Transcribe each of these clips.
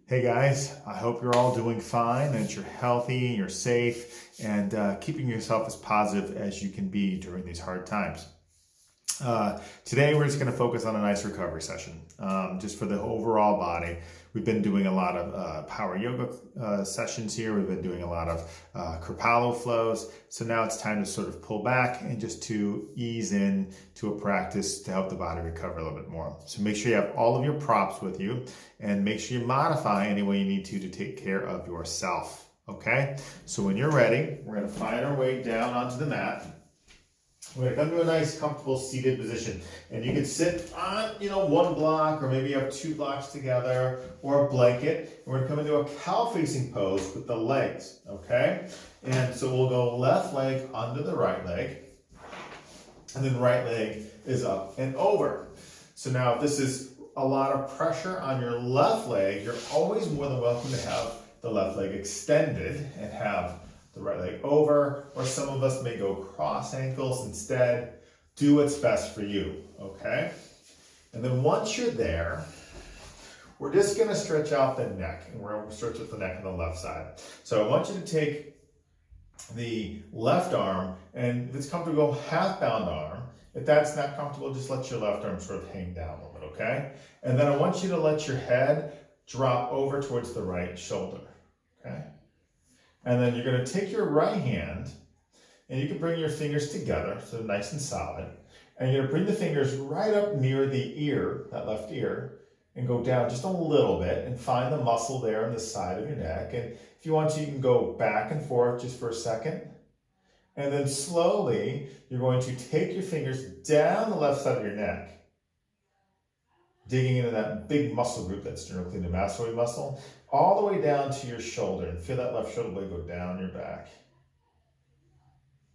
Hey guys, I hope you're all doing fine, that you're healthy, you're safe, and keeping yourself as positive as you can be during these hard times. Today we're just going to focus on a nice recovery session, just for the overall body. We've been doing a lot of power yoga sessions here. We've been doing a lot of Kripalu flows. So now it's time to sort of pull back and just to ease in to a practice to help the body recover a little bit more. So make sure you have all of your props with you and make sure you modify any way you need to take care of yourself. Okay? So when you're ready, we're going to find our way down onto the mat. We're going to come to a nice, comfortable seated position. And you can sit on, one block, or maybe you have two blocks together, or a blanket. And we're going to come into a cow-facing pose with the legs, okay? And so we'll go left leg under the right leg, and then right leg is up and over. So now if this is a lot of pressure on your left leg, you're always more than welcome to have the left leg extended and have the right leg over, or some of us may go cross ankles instead. Do what's best for you, okay? And then once you're there, we're just going to stretch out the neck, and we're going to stretch out the neck on the left side. So I want you to take the left arm, and if it's comfortable, go half bound arm. If that's not comfortable, just let your left arm sort of hang down a little bit, okay? And then I want you to let your head drop over towards the right shoulder, okay? And then you're going to take your right hand, and you can bring your fingers together, so nice and solid. And you're going to bring the fingers right up near the ear, that left ear, and go down just a little bit and find the muscle there on the side of your neck. And if you want to, you can go back and forth just for a second. And then slowly, you're going to take your fingers down the left side of your neck, digging into that big muscle group that's sternocleidomastoid the mastoid muscle, all the way down to your shoulder, and feel that left shoulder blade go down your back.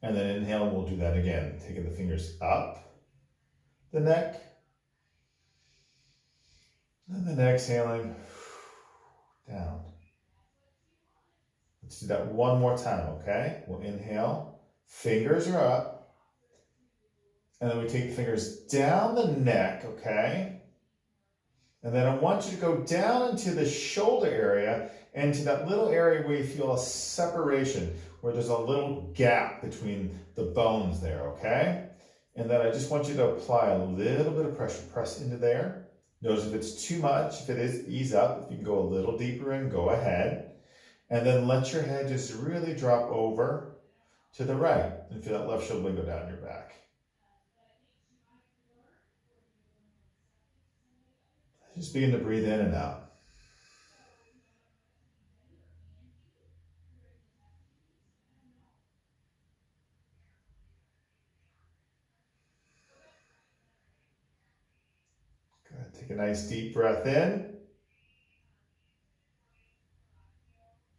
And then inhale, and we'll do that again, taking the fingers up the neck, and then exhaling down. Let's do that one more time, okay? We'll inhale, fingers are up, and then we take the fingers down the neck, okay? And then I want you to go down into the shoulder area and to that little area where you feel a separation, where there's a little gap between the bones there, okay? And then I just want you to apply a little bit of pressure. Press into there. Notice if it's too much, if it is, ease up. If you can go a little deeper in, go ahead. And then let your head just really drop over to the right and feel that left shoulder blade go down your back. Just begin to breathe in and out. Good. Take a nice deep breath in.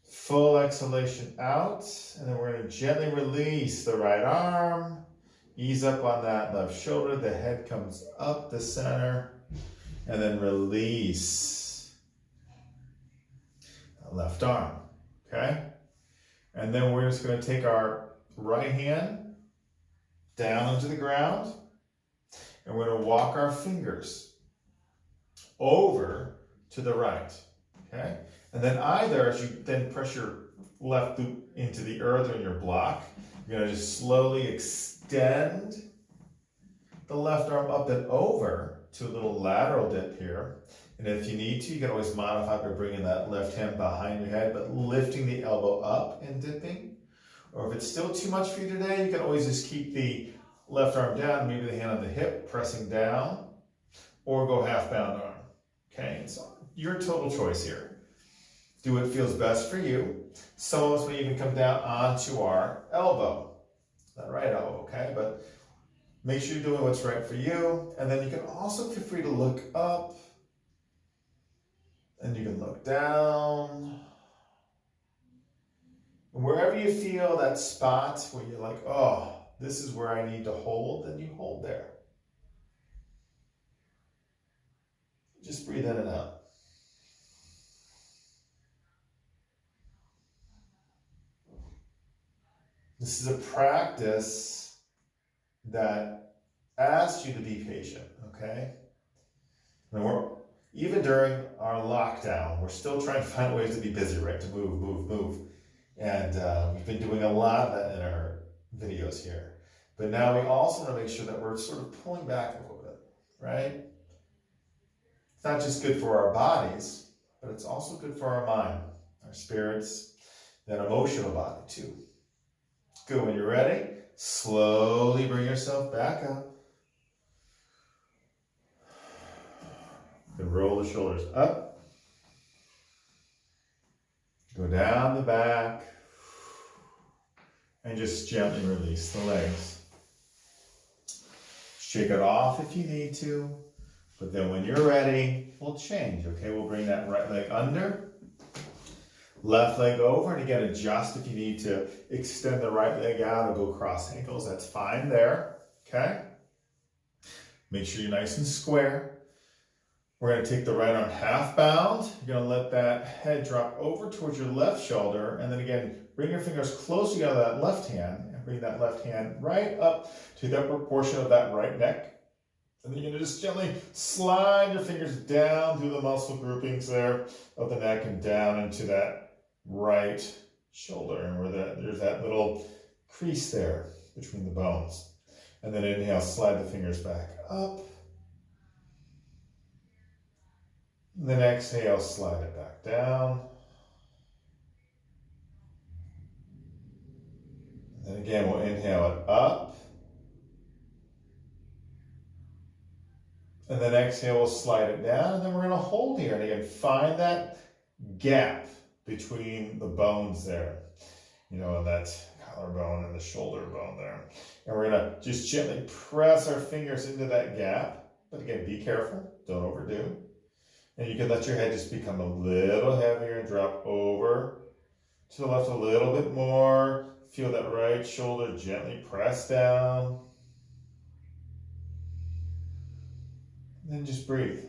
Full exhalation out. And then we're going to gently release the right arm. Ease up on that left shoulder. The head comes up the center. And then release the left arm, okay? And then we're just going to take our right hand down onto the ground, and we're going to walk our fingers over to the right, okay? And then either, as you then press your left boot into the earth or in your block, you're going to just slowly extend the left arm up and over to a little lateral dip here. And if you need to, you can always modify by bringing that left hand behind your head, but lifting the elbow up and dipping. Or if it's still too much for you today, you can always just keep the left arm down, maybe the hand on the hip, pressing down, or go half bound arm. Okay, it's your total choice here. Do what feels best for you. Some of us may even come down onto our elbow, that right elbow, okay? But make sure you're doing what's right for you. And then you can also feel free to look up. And you can look down. And wherever you feel that spot where you're like, oh, this is where I need to hold, then you hold there. Just breathe in and out. This is a practice that asks you to be patient, okay? And Even during our lockdown, we're still trying to find ways to be busy, right? To move, move, move. And we've been doing a lot of that in our videos here. But now we also want to make sure that we're sort of pulling back a little bit, right? It's not just good for our bodies, but it's also good for our mind, our spirits, that emotional body too. Good. When you're ready, slowly bring yourself back up. And roll the shoulders up. Go down the back. And just gently release the legs. Shake it off if you need to. But then when you're ready, we'll change, okay? We'll bring that right leg under. Left leg over. And again, adjust if you need to extend the right leg out or go cross ankles. That's fine there, okay? Make sure you're nice and square. We're going to take the right arm half bound. You're going to let that head drop over towards your left shoulder. And then again, bring your fingers close together to that left hand. And bring that left hand right up to the upper portion of that right neck. And then you're going to just gently slide your fingers down through the muscle groupings there of the neck and down into that right shoulder. And where there's that little crease there between the bones. And then inhale, slide the fingers back up. And then exhale, slide it back down. And then again, we'll inhale it up. And then exhale, we'll slide it down. And then we're going to hold here. And again, find that gap between the bones there. You know, that collarbone and the shoulder bone there. And we're going to just gently press our fingers into that gap. But again, be careful. Don't overdo. And you can let your head just become a little heavier and drop over to the left a little bit more. Feel that right shoulder gently press down. And then just breathe.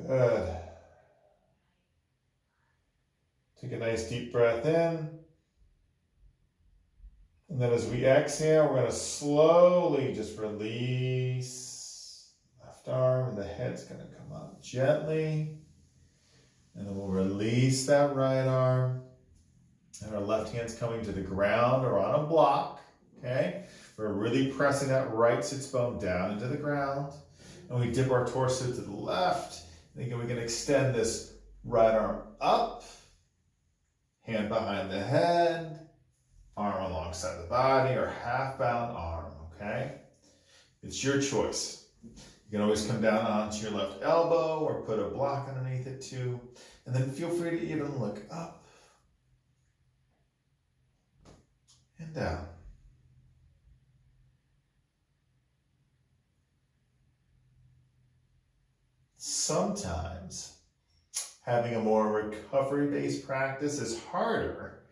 Good. Take a nice deep breath in. And then as we exhale, we're going to slowly just release left arm, and the head's going to come up gently. And then we'll release that right arm. And our left hand's coming to the ground or on a block. Okay? We're really pressing that right sits bone down into the ground. And we dip our torso to the left. And again, we can extend this right arm up. Hand behind the head, arm alongside the body, or half-bound arm, okay? It's your choice. You can always come down onto your left elbow or put a block underneath it too. And then feel free to even look up and down. Sometimes having a more recovery-based practice is harder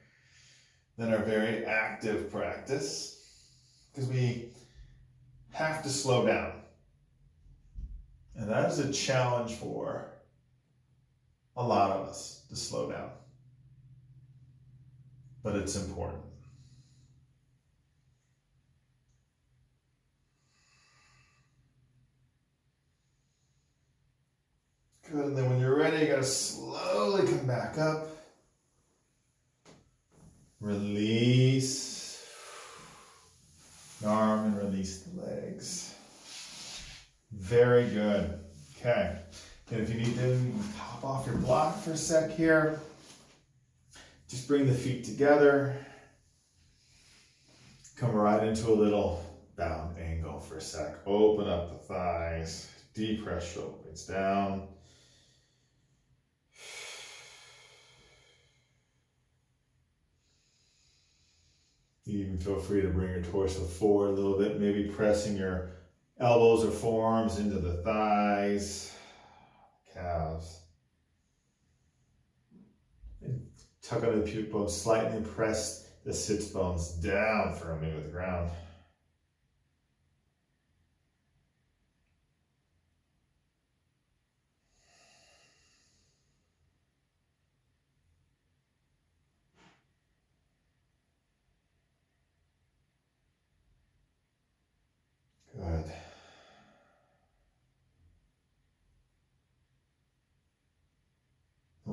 than our very active practice because we have to slow down. And that is a challenge for a lot of us to slow down. But it's important. Good, and then when you're ready, you gotta slowly come back up. Release the arm and release the legs. Very good. Okay. And if you need to, you can pop off your block for a sec here. Just bring the feet together. Come right into a little bound angle for a sec. Open up the thighs. Deep press shoulder blades down. You even feel free to bring your torso forward a little bit, maybe pressing your elbows or forearms into the thighs, calves. And tuck under the pubic bone slightly and press the sits bones down firmly with the ground.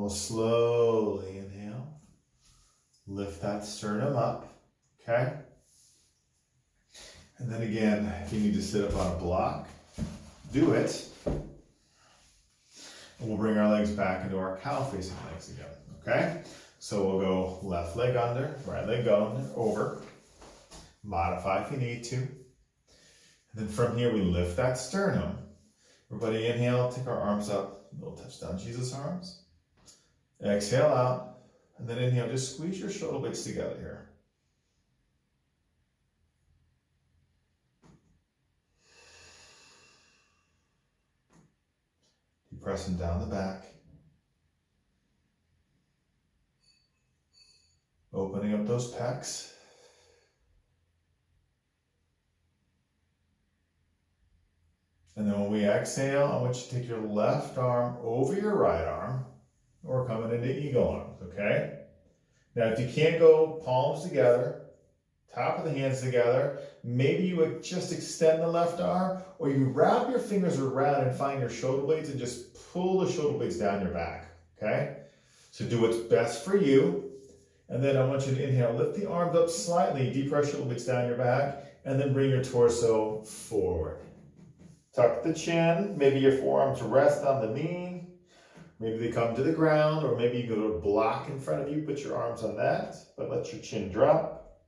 we'll slowly inhale. Lift that sternum up, okay? And then again, if you need to sit up on a block, do it. And we'll bring our legs back into our cow facing legs again, okay? So we'll go left leg under, right leg under, over. Modify if you need to. And then from here, we lift that sternum. Everybody inhale, take our arms up, little touchdown Jesus arms. Exhale out, and then inhale, just squeeze your shoulder blades together here. Keep pressing down the back. Opening up those pecs. And then when we exhale, I want you to take your left arm over your right arm, or coming into eagle arms, okay? Now, if you can't go palms together, top of the hands together, maybe you would just extend the left arm, or you wrap your fingers around and find your shoulder blades and just pull the shoulder blades down your back, okay? So do what's best for you. And then I want you to inhale, lift the arms up slightly, deep press shoulder blades down your back, and then bring your torso forward. Tuck the chin, maybe your forearms rest on the knee, maybe they come to the ground, or maybe you go to a block in front of you, put your arms on that, but let your chin drop.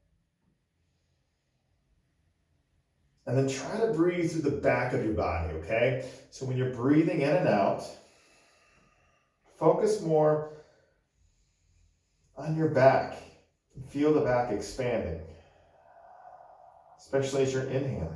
And then try to breathe through the back of your body, okay? So when you're breathing in and out, focus more on your back. Feel the back expanding, especially as you're inhaling.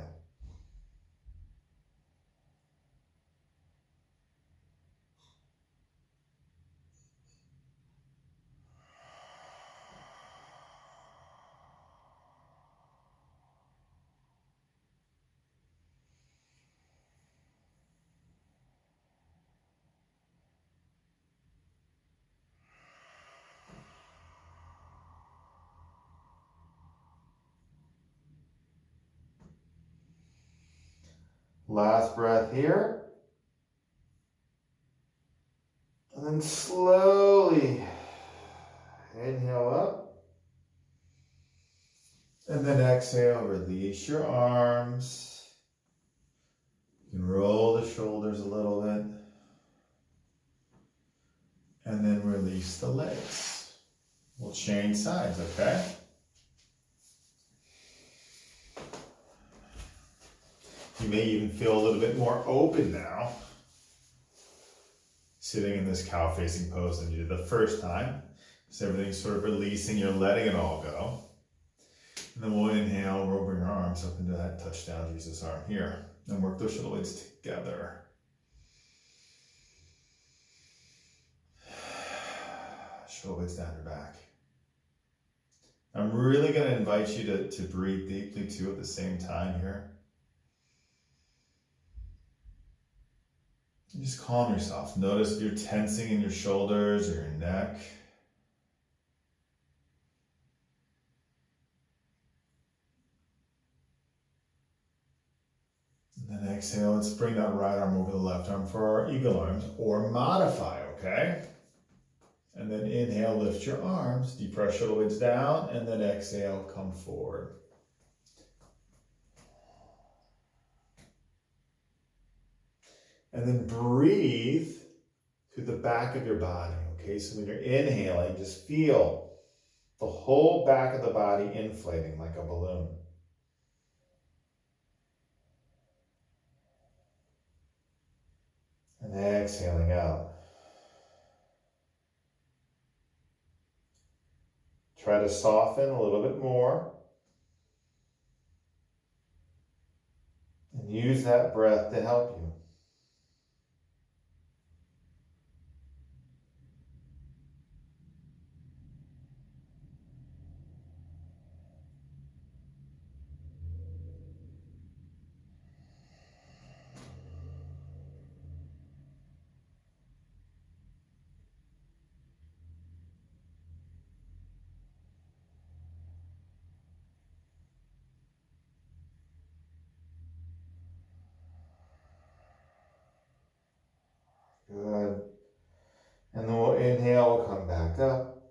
Last breath here. And then slowly inhale up. And then exhale, release your arms. You can roll the shoulders a little bit. And then release the legs. We'll change sides, okay? You may even feel a little bit more open now, sitting in this cow-facing pose than you did the first time. So everything's sort of releasing, you're letting it all go. And then we'll inhale, we'll bring our arms up into that touchdown Jesus arm here. And work those shoulder blades together. Shoulder blades down your back. I'm really going to invite you to breathe deeply too at the same time here. And just calm yourself. Notice if you're tensing in your shoulders or your neck. And then exhale, let's bring that right arm over the left arm for our eagle arms, or modify, okay? And then inhale, lift your arms, deep press shoulder blades down, and then exhale, come forward. And then breathe through the back of your body, okay? So when you're inhaling, just feel the whole back of the body inflating like a balloon. And exhaling out. Try to soften a little bit more. And use that breath to help you. back up.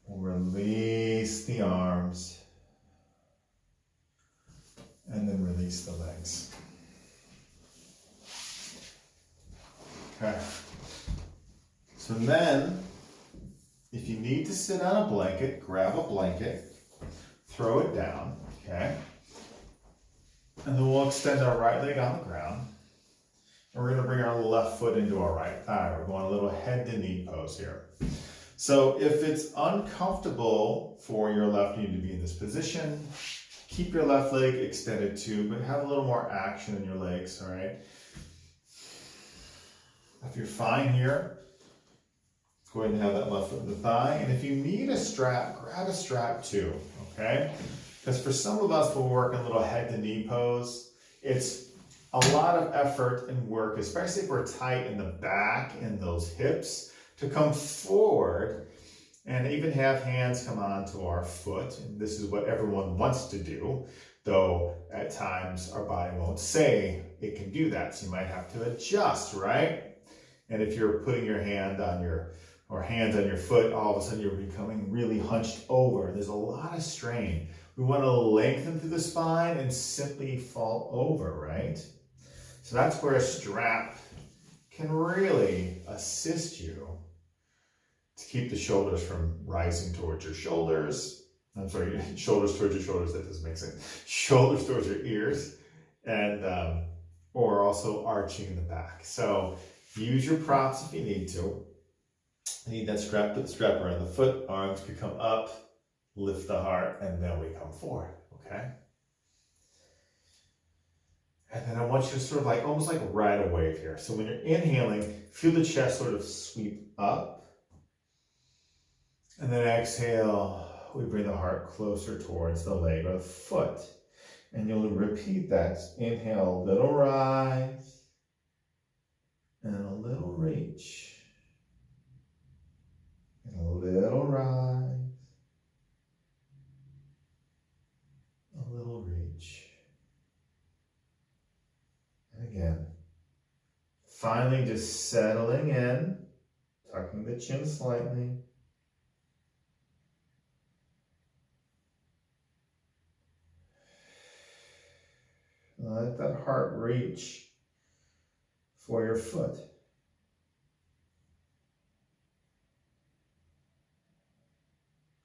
We'll release the arms. And then release the legs. Okay. So then, if you need to sit on a blanket, grab a blanket, throw it down, okay? And then we'll extend our right leg on the ground. And we're gonna bring our left foot into our right thigh. We're going a little head to knee pose here. So if it's uncomfortable for your left knee to be in this position, keep your left leg extended too, but have a little more action in your legs, all right? If you're fine here, go ahead and have that left foot in the thigh. And if you need a strap, grab a strap too, okay? Because for some of us, we'll work in a little head to knee pose. It's a lot of effort and work, especially if we're tight in the back and those hips, to come forward and even have hands come onto our foot. And this is what everyone wants to do, though at times our body won't say it can do that. So you might have to adjust, right? And if you're putting your hand on your, or hands on your foot, all of a sudden you're becoming really hunched over. There's a lot of strain. We want to lengthen through the spine and simply fall over, right? So that's where a strap can really assist you to keep the shoulders from rising towards your shoulders. I'm sorry, shoulders towards your shoulders, that doesn't make sense. Shoulders towards your ears, and or also arching in the back. So use your props if you need to. You need that strap, put the strap around the foot, arms could come up, lift the heart, and then we come forward, okay? And then I want you to sort of like, almost like ride a wave here. So when you're inhaling, feel the chest sort of sweep up. And then exhale, we bring the heart closer towards the leg or the foot. And you'll repeat that. Inhale, a little rise, and a little reach. And a little rise, a little reach. And again, finally just settling in, tucking the chin slightly. Let that heart reach for your foot.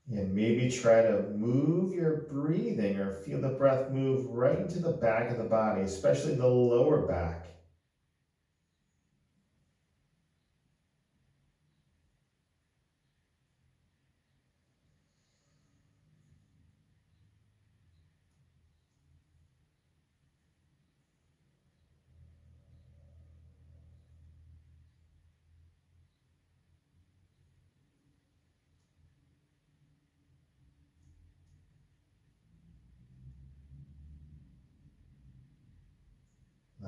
And maybe try to move your breathing or feel the breath move right into the back of the body, especially the lower back.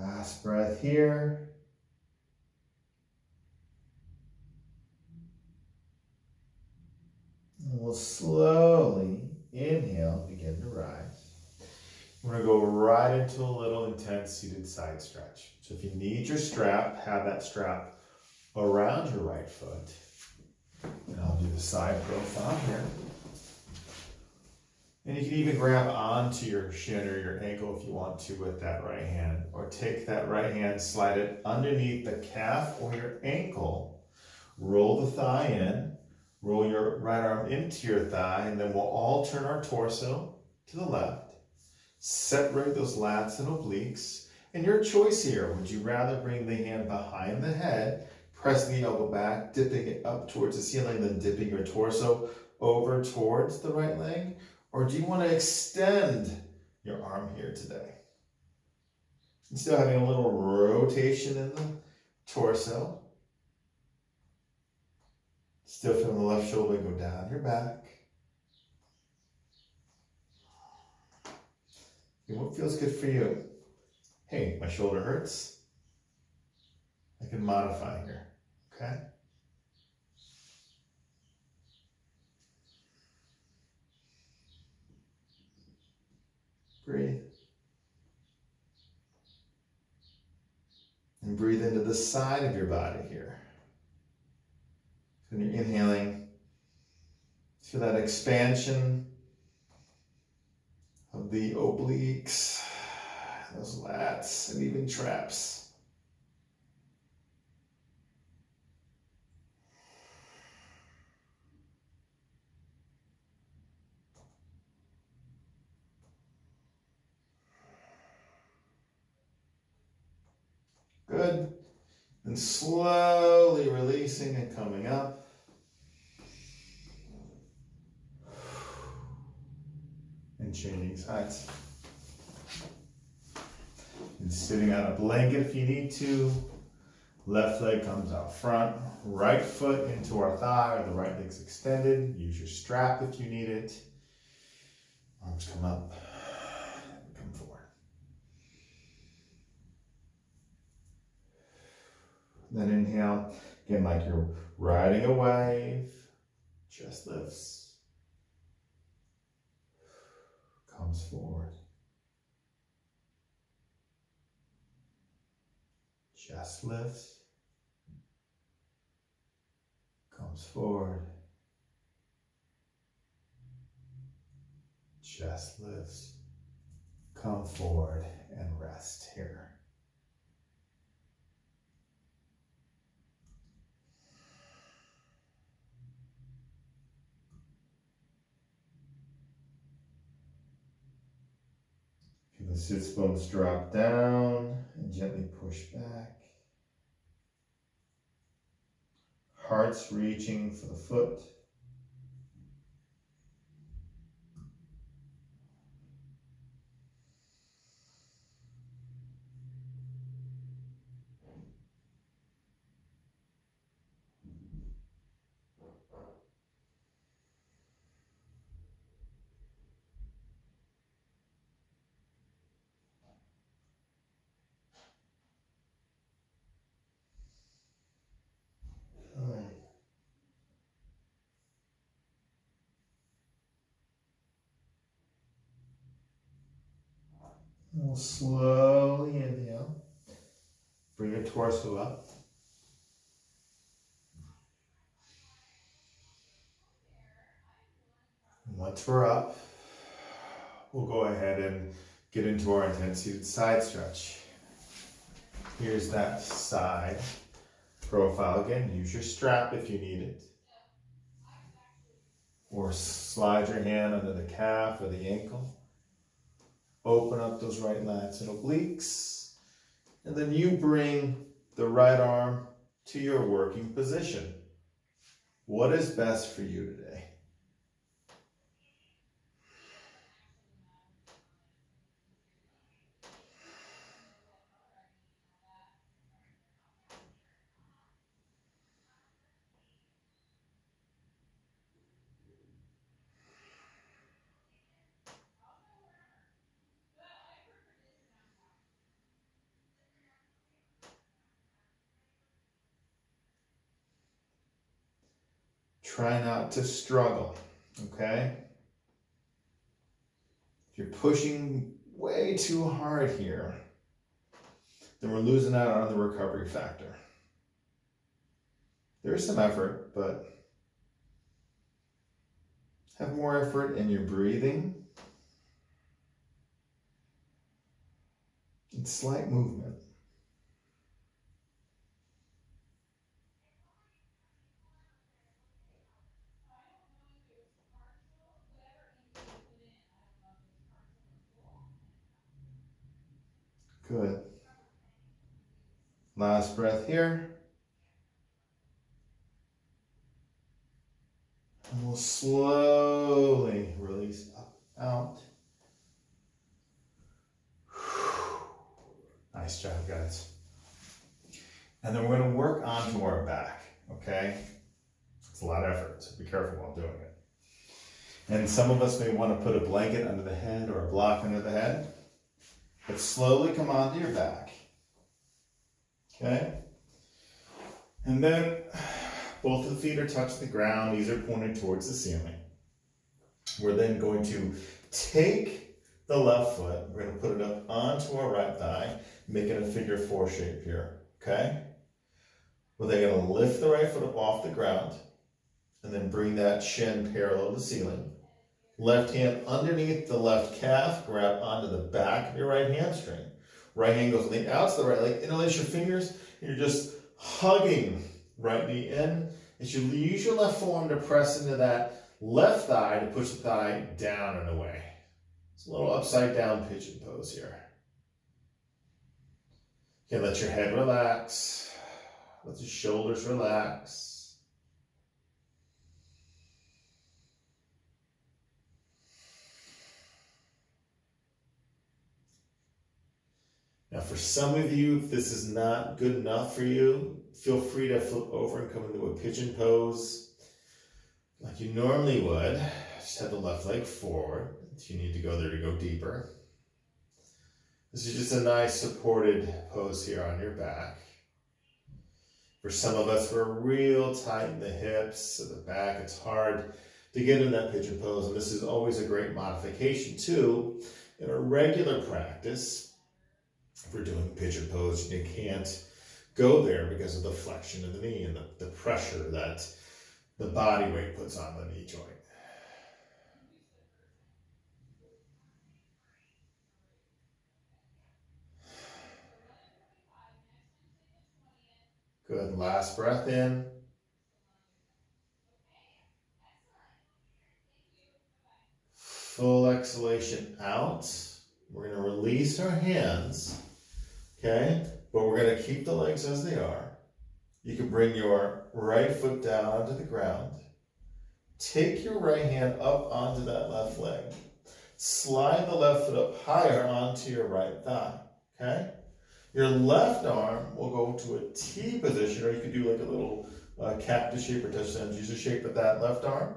Last breath here. And we'll slowly inhale, begin to rise. We're going to go right into a little intense seated side stretch. So if you need your strap, have that strap around your right foot. And I'll do the side profile here. And you can even grab onto your shin or your ankle if you want to with that right hand. Or take that right hand, slide it underneath the calf or your ankle. Roll the thigh in. Roll your right arm into your thigh. And then we'll all turn our torso to the left. Separate those lats and obliques. And your choice here, would you rather bring the hand behind the head, pressing the elbow back, dipping it up towards the ceiling, then dipping your torso over towards the right leg? Or do you want to extend your arm here today? And still having a little rotation in the torso. Still feeling the left shoulder go down your back. And what feels good for you? Hey, my shoulder hurts. I can modify here, okay? Breathe. And breathe into the side of your body here. When you're inhaling, feel that expansion of the obliques, those lats, and even traps. Good. And slowly releasing and coming up. And changing sides. And sitting on a blanket if you need to. Left leg comes out front. Right foot into our thigh, or the right leg's extended. Use your strap if you need it. Arms come up. Come forward. Then inhale. Again, like you're riding a wave. Chest lifts. Comes forward. Chest lifts. Comes forward. Chest lifts. Come forward and rest here. Feel the sits bones drop down and gently push back. Heart's reaching for the foot. We'll slowly inhale. Bring your torso up. And once we're up, we'll go ahead and get into our intense seated side stretch. Here's that side profile again. Use your strap if you need it. Or slide your hand under the calf or the ankle. Open up those right lats and obliques. And then you bring the right arm to your working position. What is best for you today? Try not to struggle, okay? If you're pushing way too hard here, then we're losing out on the recovery factor. There is some effort, but have more effort in your breathing and slight movement. Good. Last breath here. And we'll slowly release up, out. Nice job, guys. And then we're going to work onto our back, okay? It's a lot of effort, so be careful while doing it. And some of us may want to put a blanket under the head or a block under the head. But slowly come onto your back. Okay? And then both of the feet are touching the ground. These are pointed towards the ceiling. We're then going to take the left foot. We're going to put it up onto our right thigh, making a figure 4 shape here. Okay? We're then going to lift the right foot up off the ground. And then bring that shin parallel to the ceiling. Left hand underneath the left calf, grab onto the back of your right hamstring. Right hand goes on the outside of the right leg, interlace your fingers, and you're just hugging right knee in. As you use your left forearm to press into that left thigh to push the thigh down and away. It's a little upside down pigeon pose here. Okay, let your head relax. Let your shoulders relax. Now, for some of you, if this is not good enough for you, feel free to flip over and come into a pigeon pose like you normally would. Just have the left leg forward if you need to go there to go deeper. This is just a nice supported pose here on your back. For some of us, we're real tight in the hips and the back. It's hard to get in that pigeon pose, and this is always a great modification too. In a regular practice, if we're doing pigeon pose, you can't go there because of the flexion of the knee and the pressure that the body weight puts on the knee joint. Good, last breath in. Full exhalation out. We're going to release our hands, okay? But we're going to keep the legs as they are. You can bring your right foot down onto the ground. Take your right hand up onto that left leg. Slide the left foot up higher onto your right thigh, okay? Your left arm will go to a T position, or you could do like a little cactus shape or touchdown Jesus shape with that left arm.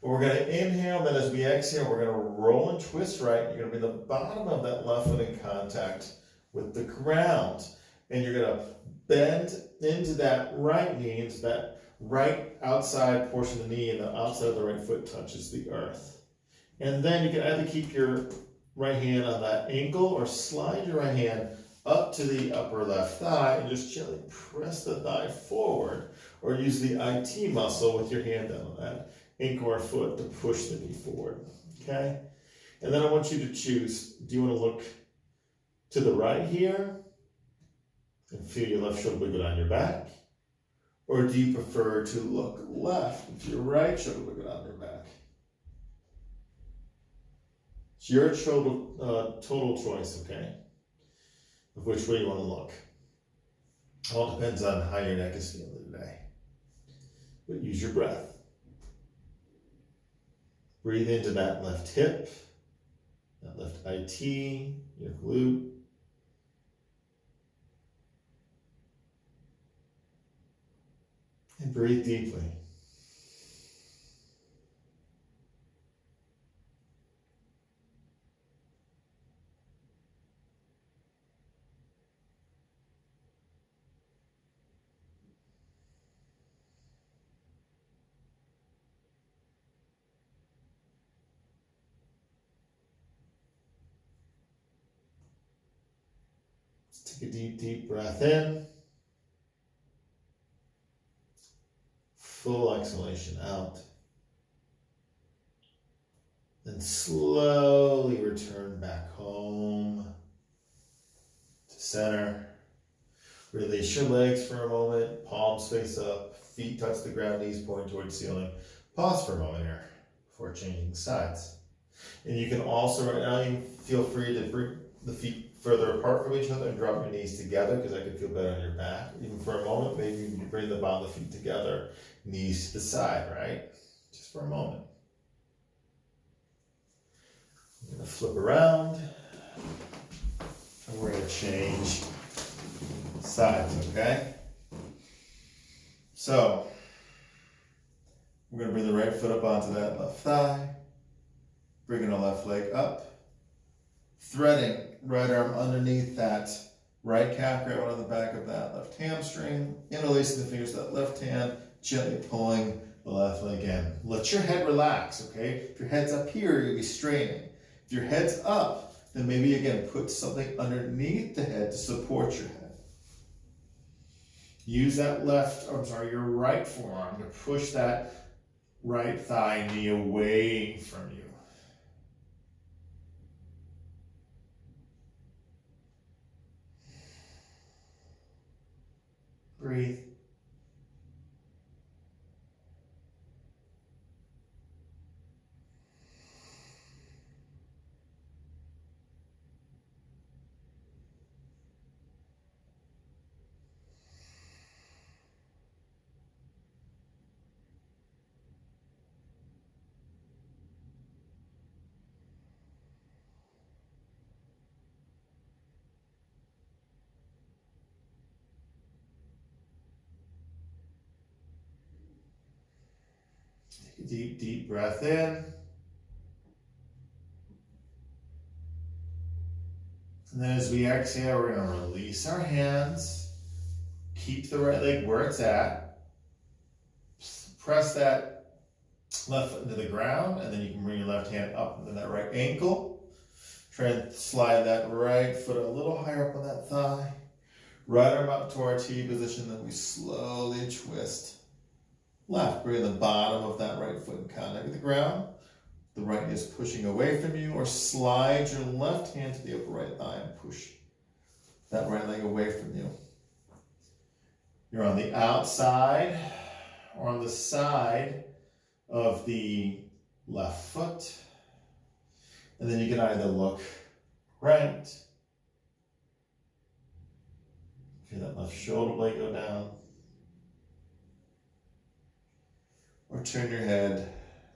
But we're going to inhale, then as we exhale, we're going to roll and twist right. You're going to bring the bottom of that left foot in contact with the ground. And you're going to bend into that right knee, into that right outside portion of the knee, and the outside of the right foot touches the earth. And then you can either keep your right hand on that ankle or slide your right hand up to the upper left thigh and just gently press the thigh forward, or use the IT muscle with your hand down on that ankle or foot to push the knee forward, okay? And then I want you to choose, do you want to look to the right here and feel your left shoulder go down your back? Or do you prefer to look left and feel your right shoulder go down your back? It's your total choice, okay, of which way you want to look. All depends on how your neck is feeling today. But use your breath. Breathe into that left hip, that left IT, your glute. And breathe deeply. Take a deep, deep breath in. Full exhalation out. Then slowly return back home to center. Release your legs for a moment. Palms face up. Feet touch the ground. Knees point towards the ceiling. Pause for a moment here before changing sides. And you can also, right now, you feel free to bring the feet further apart from each other and drop your knees together, because I can feel better on your back. Even for a moment, maybe you can bring the bottom of the feet together, knees to the side, right? Just for a moment. I'm going to flip around, and we're going to change sides, okay? So, we're going to bring the right foot up onto that left thigh, bringing the left leg up, threading right arm underneath that right calf, right on the back of that left hamstring, interlacing the fingers of that left hand, gently pulling the left leg in. Let your head relax, okay? If your head's up here, you'll be straining. If your head's up, then maybe again, put something underneath the head to support your head. Use that your right forearm to push that right thigh, knee away from you. Breathe. Take a deep, deep breath in. And then as we exhale, we're going to release our hands. Keep the right leg where it's at. Press that left foot into the ground, and then you can bring your left hand up into that right ankle. Try and slide that right foot a little higher up on that thigh. Right arm up to our T position, then we slowly twist. Left, bring the bottom of that right foot in contact with the ground. The right knee is pushing away from you, or slide your left hand to the upper right thigh and push that right leg away from you. You're on the outside or on the side of the left foot. And then you can either look right, feel that left shoulder blade go down, or turn your head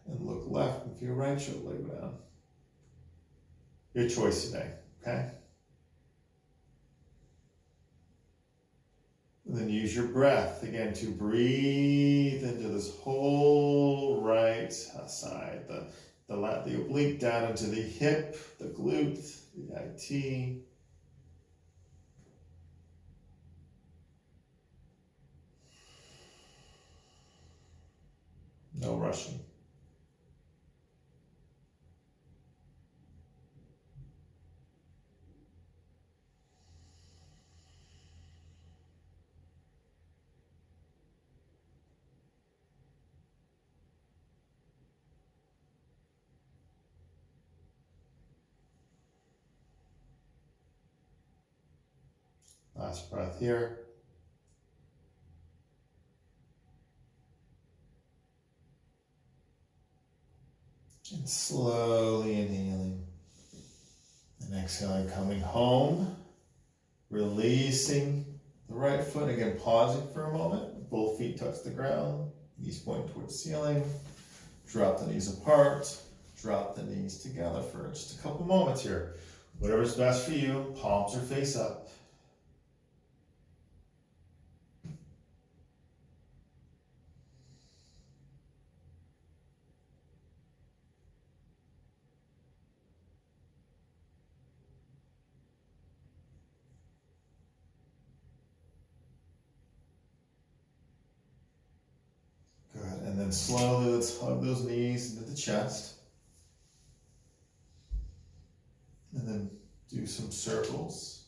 and look left and feel right shoulder blade go down. Your choice today, okay? And then use your breath again to breathe into this whole right side, the oblique down into the hip, the glute, the IT. No rushing. Last breath here. And slowly inhaling and exhaling, coming home, releasing the right foot. Again, pausing for a moment. Both feet touch the ground, knees point towards the ceiling. Drop the knees apart, drop the knees together for just a couple moments here. Whatever's best for you, palms are face up. Good, and then slowly let's hug those knees into the chest. And then do some circles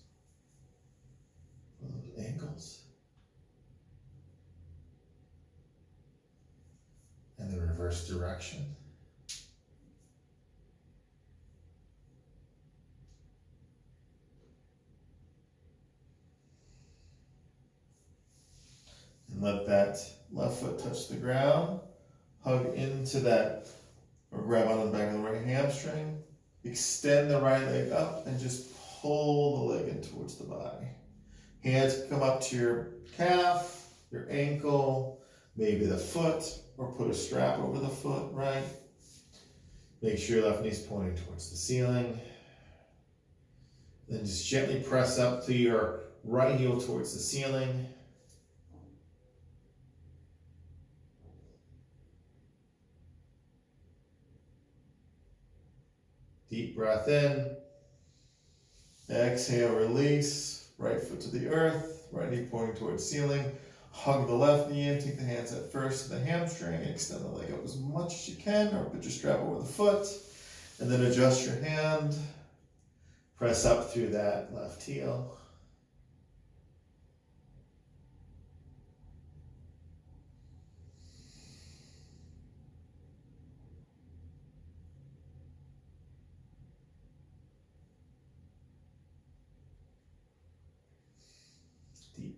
for those ankles. And the reverse direction. And let that left foot touch the ground. Hug into that, or grab onto the back of the right hamstring. Extend the right leg up and just pull the leg in towards the body. Hands come up to your calf, your ankle, maybe the foot, or put a strap over the foot, right? Make sure your left knee's pointing towards the ceiling. Then just gently press up to your right heel towards the ceiling. Deep breath in. Exhale, release. Right foot to the earth. Right knee pointing towards ceiling. Hug the left knee in. Take the hands at first to the hamstring. Extend the leg up as much as you can, or put your strap over the foot. And then adjust your hand. Press up through that left heel.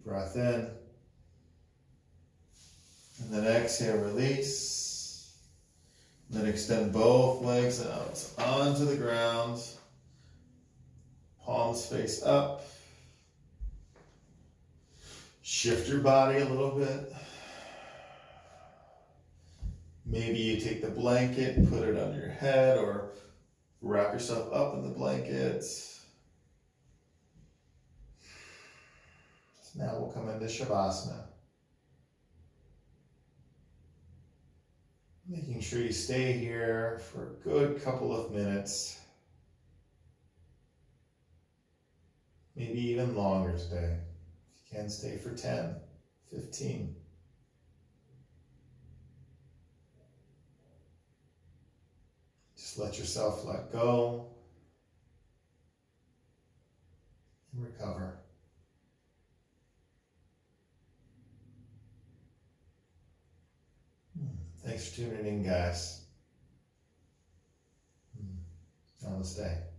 breath in. And then exhale, release. And then extend both legs out onto the ground. Palms face up. Shift your body a little bit. Maybe you take the blanket, put it on your head, or wrap yourself up in the blanket. So now we'll come into Shavasana. Making sure you stay here for a good couple of minutes. Maybe even longer today. If you can, stay for 10, 15. Just let yourself let go and recover. Thanks for tuning in, guys. Namaste.